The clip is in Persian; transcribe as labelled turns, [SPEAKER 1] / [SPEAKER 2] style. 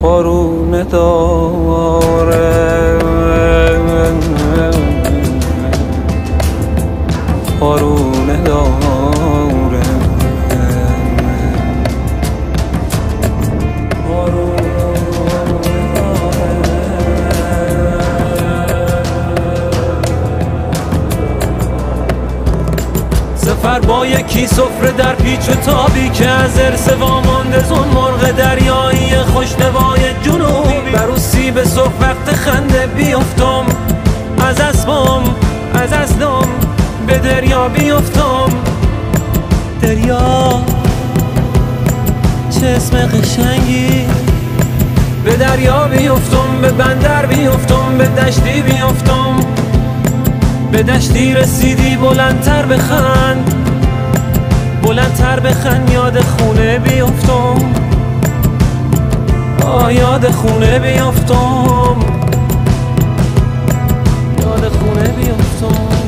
[SPEAKER 1] بارونه داره بارونه داره سفر با یکی سفره در پیچ و تابی که از ارث وامانده زون مرغ دریایی خوشنوای جنوبی بر اسی به صبح وقت خنده بیفتم از اسبم از ازدم به دریا بیفتم دریا چه اسم قشنگی به دریا بیفتم به بندر بیفتم به دشتی بیفتم به دشتی رسیدی بلندتر بخند بلندتر بخند یاد خونه بیفتم یاد خونه بیفتم یاد خونه بیفتم